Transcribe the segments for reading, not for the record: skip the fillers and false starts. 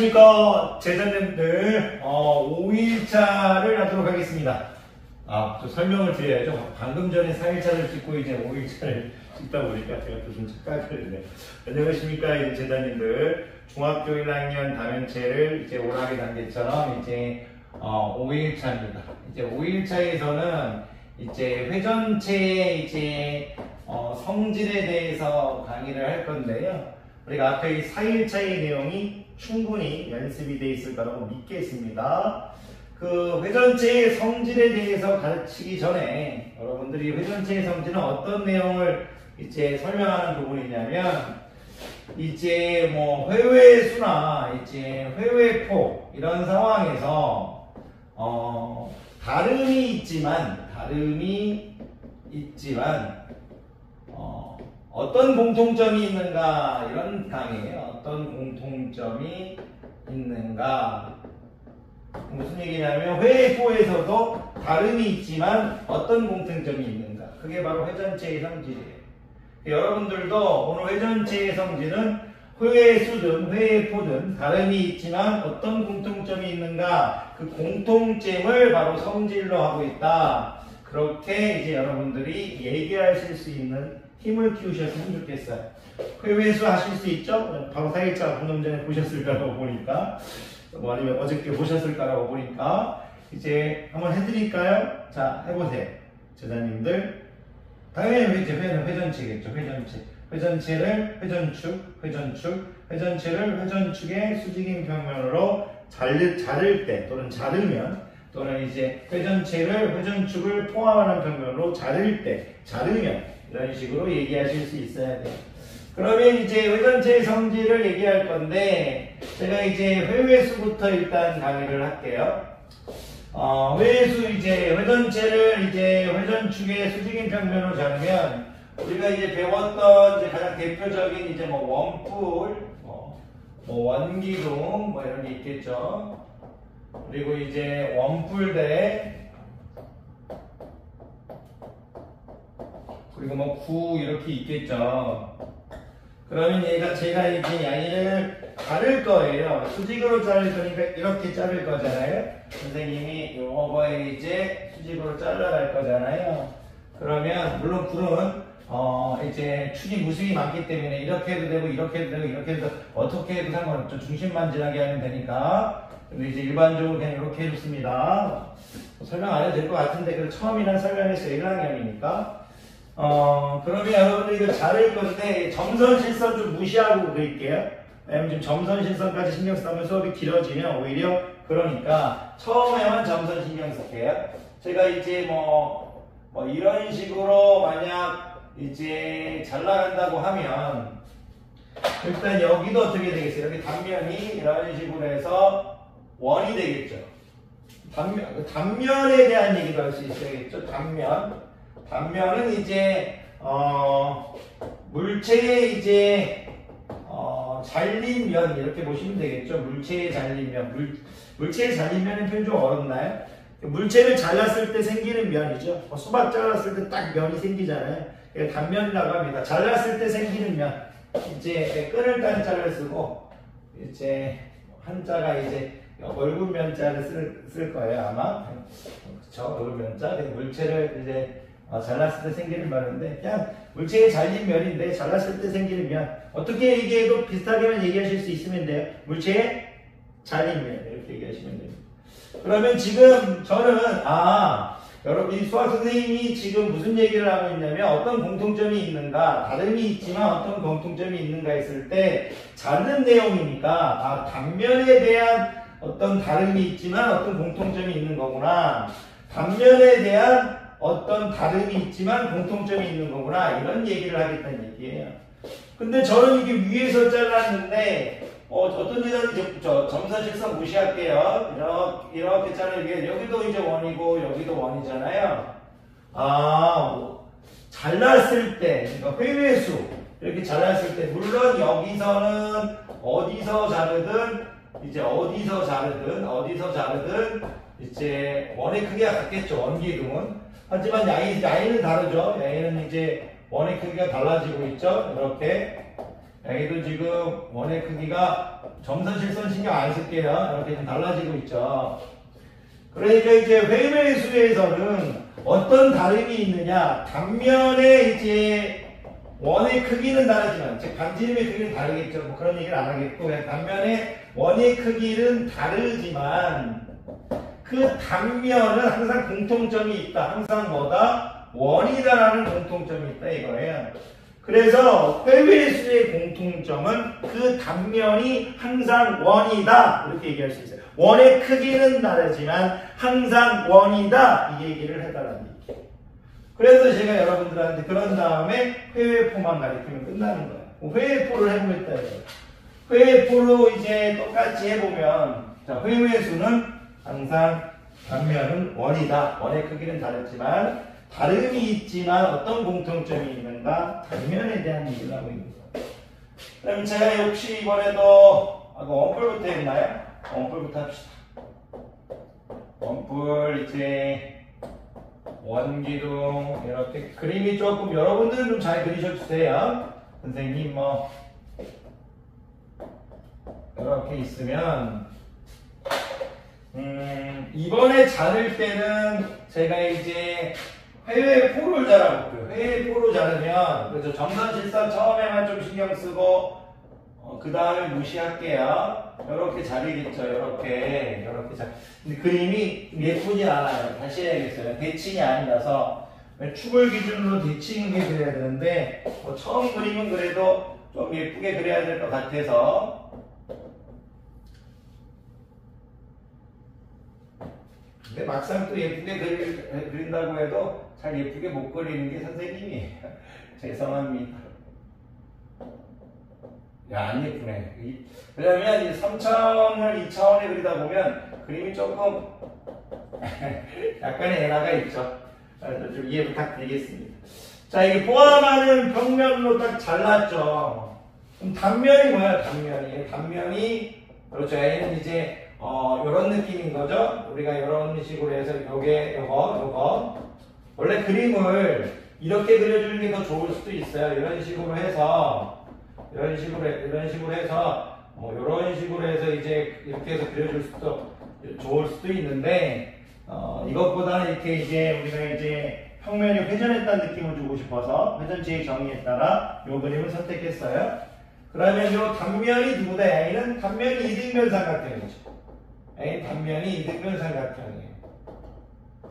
안녕하십니까 제자님들. 5일차를 하도록 하겠습니다. 또 설명을 드려야죠. 방금 전에 4일차를 찍고 이제 5일차를 찍다 보니까 제가 또 좀 착각을 했네요. 안녕하십니까 이제 제자님들. 중학교 1학년 다면체를 이제 오락의 단계처럼 이제 5일차입니다. 이제 5일차에서는 이제 회전체의 이제 성질에 대해서 강의를 할 건데요. 우리가 앞에 이 4일차의 내용이 충분히 연습이 되어 있을 거라고 믿겠습니다. 그 회전체의 성질에 대해서 가르치기 전에 여러분들이 회전체의 성질은 어떤 내용을 이제 설명하는 부분이냐면 이제 뭐 회외수나 이제 회외포 이런 상황에서 다름이 있지만 어떤 공통점이 있는가 이런 강의예요. 어떤 공통점이 있는가 무슨 얘기냐면 회외포에서도 다름이 있지만 어떤 공통점이 있는가 그게 바로 회전체의 성질이에요. 여러분들도 오늘 회전체의 성질은 회외수든 회외포든 다름이 있지만 어떤 공통점이 있는가 그 공통점을 바로 성질로 하고 있다. 그렇게 이제 여러분들이 얘기하실 수 있는 힘을 키우셨으면 좋겠어요. 회외수 하실 수 있죠? 바로 4일차 방금 전에 보셨을 거라고 보니까 뭐 아니면 어저께 보셨을 거라고 보니까 이제 한번 해드릴까요? 자 해보세요. 제자님들 당연히 이제 회전체겠죠. 회전체를 회전체를 회전축의 수직인 평면으로 자를 때 또는 자르면 또는 이제 회전체를 회전축을 포함하는 평면으로 자르면 이런 식으로 얘기하실 수 있어야 돼요. 그러면 이제 회전체의 성질을 얘기할 건데 제가 이제 회외수부터 일단 강의를 할게요. 회외수 이제 회전체를 이제 회전축의 수직인 평면으로 자르면 우리가 이제 배웠던 이제 가장 대표적인 이제 뭐 원뿔, 뭐 원기둥 뭐 이런 게 있겠죠. 그리고 이제 원뿔대 그리고 뭐 구 이렇게 있겠죠. 그러면 제가 이제 양이를 자를 거예요. 수직으로 자를 거니까 이렇게 자를 거잖아요. 선생님이 요거에 이제 수직으로 잘라갈 거잖아요. 그러면 물론 굴은 이제 축이 무수히 많기 때문에 이렇게 해도 되고 이렇게 해도 되고 이렇게 해도 어떻게 해도 상관없죠. 중심만 지나게 하면 되니까. 근데 이제 일반적으로 그냥 이렇게 해줬습니다. 설명 안 해도 될 것 같은데 그 처음이란 설명했어요. 1학년이니까. 그러면 여러분들 이거 자를 건데 점선 실선 좀 무시하고 그릴게요. 왜냐면 지금 점선 실선까지 신경 쓰면 수업이 길어지면 오히려 그러니까 처음에만 점선 신경 쓸게요. 제가 이제 뭐 이런 식으로 만약 이제 잘 나간다고 하면 일단 여기도 어떻게 되겠어요? 여기 단면이 이런 식으로 해서 원이 되겠죠. 단면에 대한 얘기도 할 수 있어야겠죠. 단면은 이제 물체의 이제 잘린 면 이렇게 보시면 되겠죠. 물체의 잘린 면. 물체의 잘린 면은 표현 좀 어렵나요? 물체를 잘랐을 때 생기는 면이죠. 수박 잘랐을 때 딱 면이 생기잖아요. 단면이라고 합니다. 잘랐을 때 생기는 면. 이제 끈을 딴 자를 쓰고 이제 한자가 이제 얼굴 면자를 쓸 거예요 아마. 그쵸? 얼굴 면자. 물체를 이제 잘랐을 때 생기는 면인데 그냥 물체의 잘린 면인데 잘랐을 때 생기는 면 어떻게 얘기해도 비슷하게만 얘기하실 수 있으면 돼요. 물체의 잘린 면 이렇게 얘기하시면 됩니다. 그러면 지금 저는 여러분 이 수학 선생님이 지금 무슨 얘기를 하고 있냐면 어떤 공통점이 있는가 다름이 있지만 어떤 공통점이 있는가 했을 때 자르는 내용이니까 단면에 대한 어떤 다름이 있지만 어떤 공통점이 있는 거구나. 단면에 대한 어떤 다름이 있지만 공통점이 있는 거구나. 이런 얘기를 하겠다는 얘기예요. 근데 저는 이게 위에서 잘랐는데 어떤 데는 점선 실선 무시할게요. 이렇게 자르게 여기도 이제 원이고 여기도 원이잖아요. 잘랐을 때 그러니까 회외수 이렇게 잘랐을 때 물론 여기서는 어디서 자르든 이제 원의 크기가 같겠죠. 원기둥은. 하지만 양이는 다르죠. 양이는 이제 원의 크기가 달라지고 있죠. 이렇게 여기도 지금 원의 크기가 점선, 실선 신경 안 쓸게요. 이렇게 좀 달라지고 있죠. 그러니까 이제 회외수에서는 어떤 다름이 있느냐? 단면의 이제 원의 크기는 다르지만, 즉 반지름의 크기는 다르겠죠. 뭐 그런 얘기를 안 하겠고, 그냥 단면의 원의 크기는 다르지만 그 단면은 항상 공통점이 있다. 항상 뭐다? 원이다라는 공통점이 있다 이거예요. 그래서 회외수의 공통점은 그 단면이 항상 원이다. 이렇게 얘기할 수 있어요. 원의 크기는 다르지만 항상 원이다. 이 얘기를 해달라는 얘기예요. 그래서 제가 여러분들한테 그런 다음에 회외포만 가리키면 끝나는 거예요. 회외포를 해보겠다 이거예요. 회외포로 이제 똑같이 해보면, 자, 회외수는 항상 단면은 원이다. 원의 크기는 다르지만 다름이 있지만 어떤 공통점이 있는가? 단면에 대한 얘기를 하고 있는 거예요. 그럼 제가 혹시 이번에도 원뿔부터 했나요? 원뿔부터 합시다. 원뿔 이제 원기둥 이렇게 그림이 조금 여러분들은 좀 잘 그리셔주세요. 선생님 뭐 이렇게 있으면 이번에 자를 때는 제가 이제 회외포를 자라볼게요. 회외포로 자르면 그래서 점선 실선 처음에만 좀 신경 쓰고 그 다음에 무시할게요. 이렇게 자리겠죠. 이렇게 자. 근데 그림이 예쁘진 않아요. 다시 해야겠어요. 대칭이 아니라서 축을 기준으로 대칭하게 그려야 되는데 뭐 처음 그림은 그래도 좀 예쁘게 그려야 될 것 같아서. 근데 막상 또 예쁘게 그린다고 해도 잘 예쁘게 못 그리는 게 선생님이에요. 죄송합니다. 야, 안 예쁘네. 왜냐면 이 3차원을 2차원에 그리다 보면 그림이 조금 약간의 에러가 있죠. 그래서 좀 이해 부탁드리겠습니다. 자, 이게 포함하는 평면으로 딱 잘랐죠. 그럼 단면이 뭐야? 단면이 그렇죠. 얘는 이제 요런 느낌인 거죠. 우리가 요런 식으로 해서 요거 원래 그림을 이렇게 그려주는 게 더 좋을 수도 있어요. 이런 식으로 해서 이런 식으로 해서 뭐 이런 식으로 해서 이제 이렇게 해서 그려줄 수도 좋을 수도 있는데 이것보다는 이렇게 이제 우리가 이제 평면이 회전했다는 느낌을 주고 싶어서 회전지의 정의에 따라 이 그림을 선택했어요. 그러면 이 단면이 누구다? A는 단면이 이등변 삼각형이죠. A 단면이 이등변 삼각형이에요.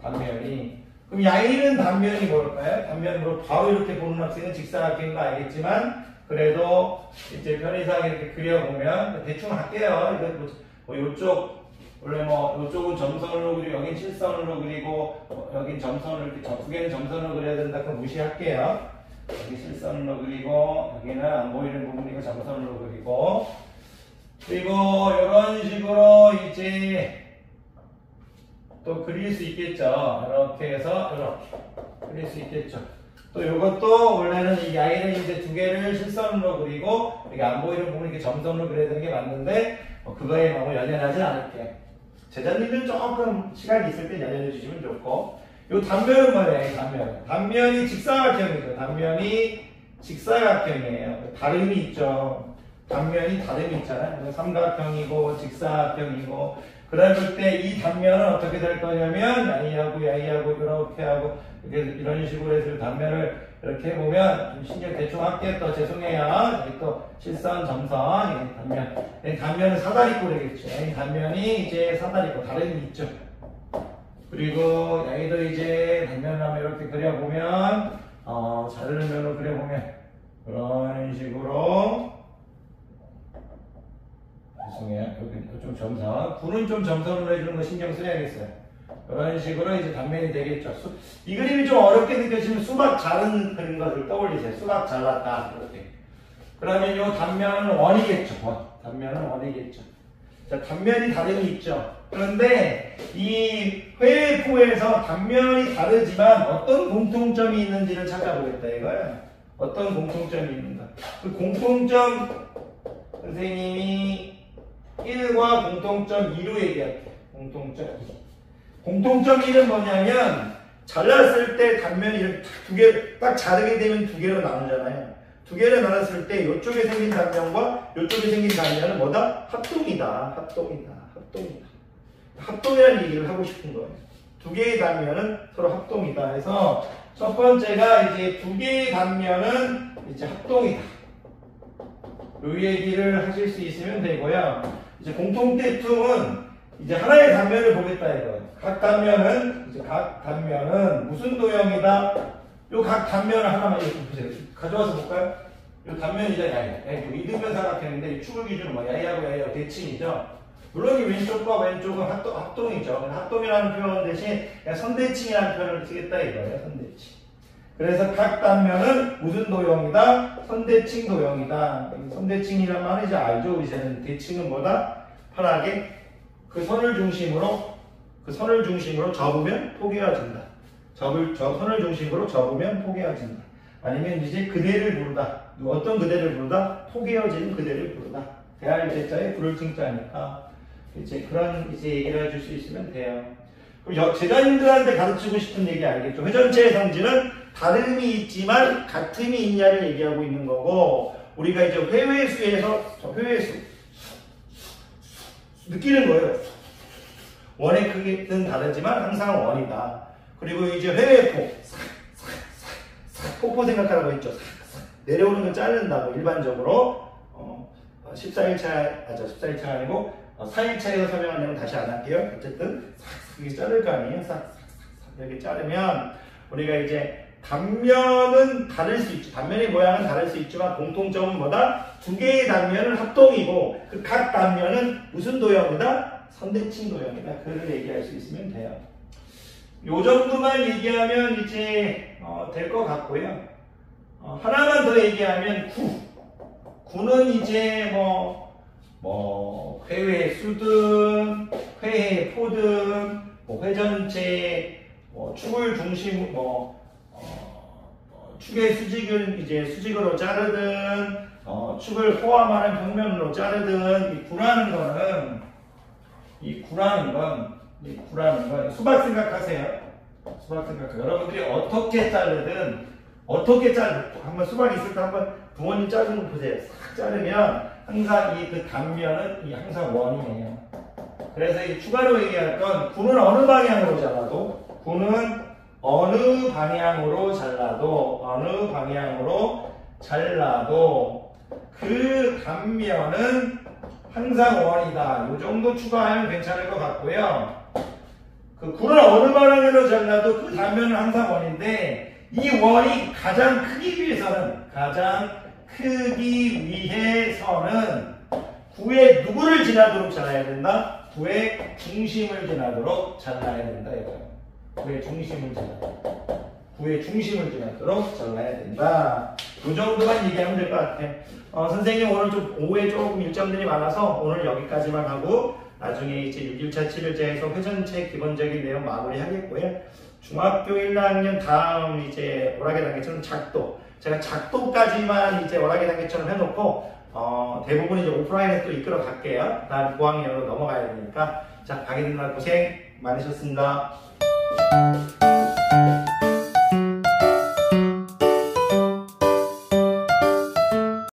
단면이. 그럼 Y는 단면이 뭘까요? 단면으로 바로 이렇게 보는 학생은 직사각형인 거 알겠지만 그래도 이제 편의상 이렇게 그려보면 대충 할게요. 이거 뭐 요쪽 원래 뭐 요쪽은 점선으로 그리고 여긴 실선으로 그리고 여긴 점선으로 이렇게 두 개는 점선으로 그려야 된다. 그럼 무시할게요. 여기 실선으로 그리고 여기는 안 보이는 부분이고 점선으로 그리고 이런 식으로 이제 또 그릴 수 있겠죠. 이렇게 해서 이렇게 그릴 수 있겠죠. 또 이것도 원래는 이 Y는 이제 두 개를 실선으로 그리고 이게 안 보이는 부분 이렇게 점선으로 그려야 되는 게 맞는데 그거에 너무 연연하지 않을게요. 제자님들 조금 시간이 있을 때 연연해 주시면 좋고 이 단면은 뭐예요? 단면이 직사각형이죠. 단면이 직사각형이에요. 다름이 있죠. 단면이 다름이 있잖아요. 삼각형이고 직사각형이고 그럴 때 이 단면은 어떻게 될 거냐면 Y하고 이렇게 하고 이런 식으로 해서 단면을 이렇게 해보면 좀 신경 대충 할게요. 또 죄송해요. 여기 또 실선, 점선, 단면. 단면은 사다리꼴이겠죠. 단면이 이제 사다리꼴, 다름이 있죠. 그리고 여기도 이제 단면을 한번 이렇게 그려보면 자르는 면으로 그려보면 그런 식으로 죄송해요. 여기 좀 점선. 불은 좀 점선으로 해주는 거 신경 써야겠어요. 이런 식으로 이제 단면이 되겠죠. 이 그림이 좀 어렵게 느껴지면 수박 자른 그런 것을 떠올리세요. 수박 잘랐다. 이렇게. 그러면 이 단면은 원이겠죠. 단면은 원이겠죠. 자, 단면이 다름이 있죠. 그런데 이 회포에서 단면이 다르지만 어떤 공통점이 있는지를 찾아보겠다 이거예요. 어떤 공통점이 있는가. 그 공통점 선생님이 1과 공통점 2로 얘기할게요. 공통점 2. 공통점 1은 뭐냐면 잘랐을 때 단면이 이렇게 두 개 딱 자르게 되면 두 개로 나누잖아요. 두 개를 나눴을 때 이쪽에 생긴 단면과 이쪽에 생긴 단면은 뭐다? 합동이다. 합동이다. 합동이다. 합동이라는 얘기를 하고 싶은 거예요. 두 개의 단면은 서로 합동이다 해서 첫 번째가 이제 두 개의 단면은 이제 합동이다. 이 얘기를 하실 수 있으면 되고요. 이제 공통대tum은 이제 하나의 단면을 보겠다 이거예요. 각 단면은 무슨 도형이다? 요 각 단면을 하나만 이렇게 보세요. 가져와서 볼까요? 요 단면이자 야야. 이등변 사각형인데 이 축을 기준으로 뭐 야야하고 야야하고 대칭이죠. 물론 이 왼쪽과 왼쪽은 합동이죠. 합동이라는 표현 대신 그냥 선대칭이라는 표현을 쓰겠다 이거예요. 선대칭. 그래서 각 단면은 무슨 도형이다? 선대칭 도형이다. 선대칭이란 말은 이제 알죠. 이제는 대칭은 뭐다? 편하게 그 선을 중심으로 접으면 포개어진다. 선을 중심으로 접으면 포개어진다. 아니면 이제 그대를 부르다. 어떤 그대를 부르다? 포개어지는 그대를 부르다. 대할 제자에 부를 칭자니까 이제 그런 이제 얘기를 해줄 수 있으면 돼요. 그럼 제자님들한테 가르치고 싶은 얘기 알겠죠? 회전체의 성질은 다름이 있지만 같음이 있냐를 얘기하고 있는 거고, 우리가 이제 회회수에서 회회수 느끼는 거예요. 원의 크기는 다르지만 항상 원이다. 그리고 이제 회회폭 폭포 생각하라고 했죠. 내려오는 거 자른다고 일반적으로 14일차 아니고 4일차에서 설명하려면 다시 안 할게요. 어쨌든 이렇게 자를 거 아니에요. 이렇게 자르면 우리가 이제 단면은 다를 수 있죠. 단면의 모양은 다를 수 있지만 공통점은 뭐다? 두 개의 단면은 합동이고 그 각 단면은 무슨 도형이다? 선대칭 도형이다. 그걸 얘기할 수 있으면 돼요. 요 정도만 얘기하면 이제 될 것 같고요. 하나만 더 얘기하면 구는 이제 회회수든 회회포든 회전체 축을 중심 축의 수직으로 자르든 축을 포함하는 평면으로 자르든 이 구라는 건 수박 생각하세요. 여러분들이 어떻게 자르든 한번 수박이 있을 때 한번 부모님 자르는 거 보세요. 싹 자르면 항상 그 단면은 항상 원이에요. 그래서 이 추가로 얘기할 건 구는 어느 방향으로 잘라도 그 단면은 항상 원이다. 이 정도 추가하면 괜찮을 것 같고요. 그 구는 어느 방향으로 잘라도 그 단면은 항상 원인데 이 원이 가장 크기 위해서는 구의 누구를 지나도록 잘라야 된다? 구의 중심을 지나도록 잘라야 된다 이거예요. 구의 중심을 지나도록 잘라야 된다. 이 정도만 얘기하면 될 것 같아요. 선생님 오늘 좀 오후에 조금 일정들이 많아서 오늘 여기까지만 하고 나중에 이제 6일차, 7일차에서 회전체 기본적인 내용 마무리 하겠고요. 중학교 1학년 다음 이제 오락의 단계처럼 제가 작도까지만 이제 오락의 단계처럼 해놓고 대부분 이제 오프라인에 또 이끌어 갈게요. 다음 9학년으로 넘어가야 되니까. 자, 강의들 고생 많으셨습니다.